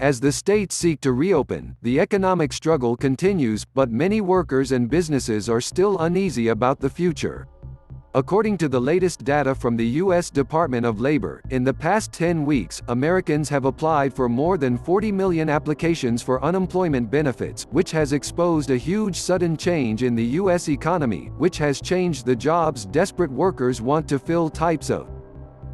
As the states seek to reopen, the economic struggle continues, but many workers and businesses are still uneasy about the future. According to the latest data from the U.S. Department of Labor, in the past 10 weeks, Americans have applied for more than 40 million applications for unemployment benefits, which has exposed a huge sudden change in the U.S. economy, which has changed the jobs desperate workers want to fill. Types of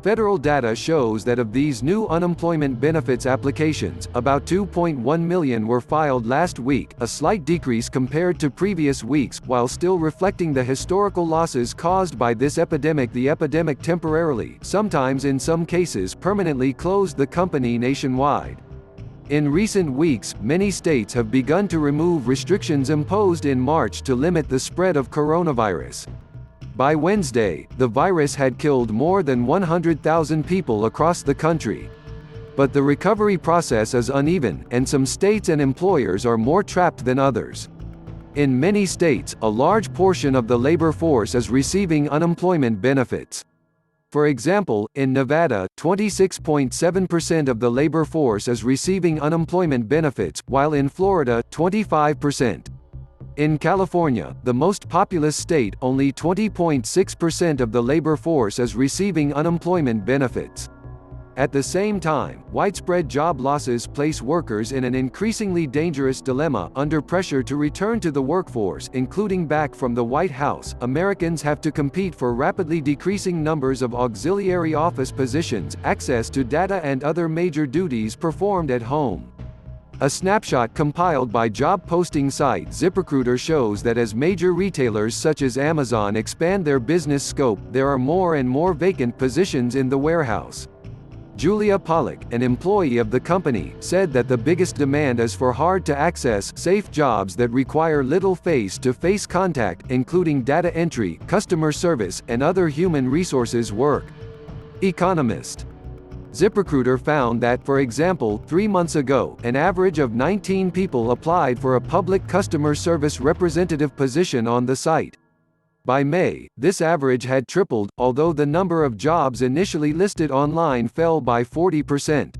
federal data shows that of these new unemployment benefits applications, about 2.1 million were filed last week, a slight decrease compared to previous weeks, while still reflecting the historical losses caused by this epidemic. The epidemic temporarily, sometimes in some cases permanently, closed the company nationwide. In recent weeks, many states have begun to remove restrictions imposed in March to limit the spread of coronavirus. By Wednesday, the virus had killed more than 100,000 people across the country. But the recovery process is uneven, and some states and employers are more trapped than others. In many states, a large portion of the labor force is receiving unemployment benefits. For example, in Nevada, 26.7% of the labor force is receiving unemployment benefits, while in Florida, 25%. In California, the most populous state, only 20.6% of the labor force is receiving unemployment benefits. At the same time, widespread job losses place workers in an increasingly dangerous dilemma. Under pressure to return to the workforce, including back from the White House, Americans have to compete for rapidly decreasing numbers of auxiliary office positions, access to data and other major duties performed at home. A snapshot compiled by job posting site ZipRecruiter shows that as major retailers such as Amazon expand their business scope, there are more and more vacant positions in the warehouse. Julia Pollock, an employee of the company, said that the biggest demand is for hard-to-access, safe jobs that require little face-to-face contact, including data entry, customer service, and other human resources work. Economist. ZipRecruiter found that, for example, 3 months ago, an average of 19 people applied for a public customer service representative position on the site. By May, this average had tripled, although the number of jobs initially listed online fell by 40%.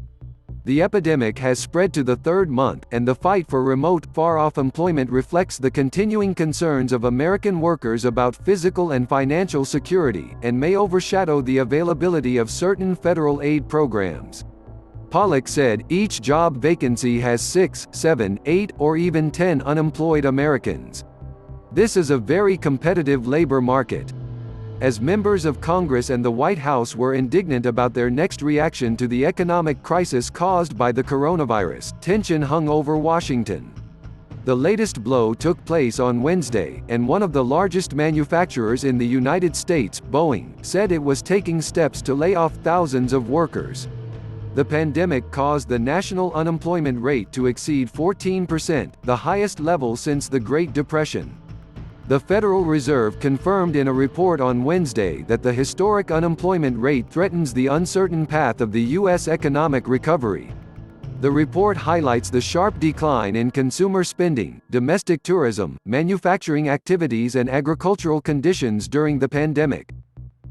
The epidemic has spread to the third month, and the fight for remote, far-off employment reflects the continuing concerns of American workers about physical and financial security, and may overshadow the availability of certain federal aid programs. Pollock said, each job vacancy has 6, 7, 8, or even 10 unemployed Americans. This is a very competitive labor market. As members of Congress and the White House were indignant about their next reaction to the economic crisis caused by the coronavirus, tension hung over Washington. The latest blow took place on Wednesday, and one of the largest manufacturers in the United States, Boeing, said it was taking steps to lay off thousands of workers. The pandemic caused the national unemployment rate to exceed 14%, the highest level since the Great Depression. The Federal Reserve confirmed in a report on Wednesday that the historic unemployment rate threatens the uncertain path of the U.S. economic recovery. The report highlights the sharp decline in consumer spending, domestic tourism, manufacturing activities and agricultural conditions during the pandemic.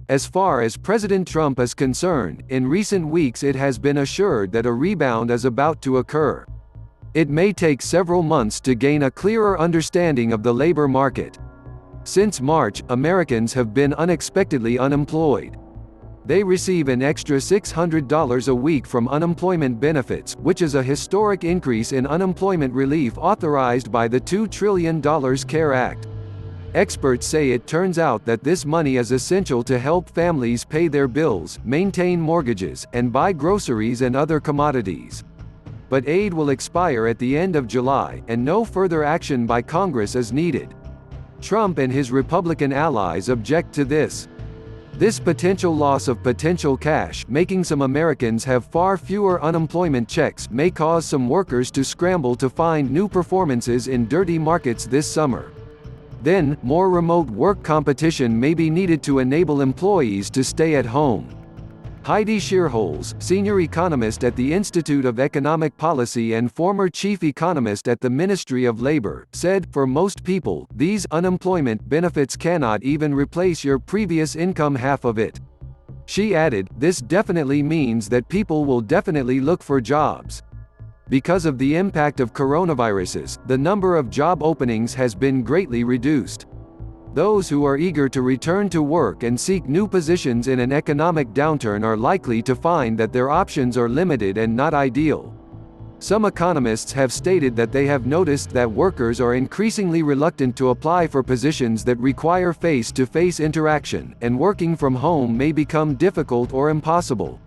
As far as President Trump is concerned, in recent weeks it has been assured that a rebound is about to occur. It may take several months to gain a clearer understanding of the labor market. Since March, Americans have been unexpectedly unemployed. They receive an extra $600 a week from unemployment benefits, which is a historic increase in unemployment relief authorized by the $2 trillion CARE Act. Experts say it turns out that this money is essential to help families pay their bills, maintain mortgages, and buy groceries and other commodities. But aid will expire at the end of July, and no further action by Congress is needed. Trump and his Republican allies object to this. This potential loss of potential cash, making some Americans have far fewer unemployment checks, may cause some workers to scramble to find new performances in dirty markets this summer. Then, more remote work competition may be needed to enable employees to stay at home. Heidi Shearholz, senior economist at the Institute of Economic Policy and former chief economist at the Ministry of Labor, said, for most people, these unemployment benefits cannot even replace your previous income, half of it. She added, this definitely means that people will definitely look for jobs. Because of the impact of coronaviruses, the number of job openings has been greatly reduced. Those who are eager to return to work and seek new positions in an economic downturn are likely to find that their options are limited and not ideal. Some economists have stated that they have noticed that workers are increasingly reluctant to apply for positions that require face-to-face interaction, and working from home may become difficult or impossible.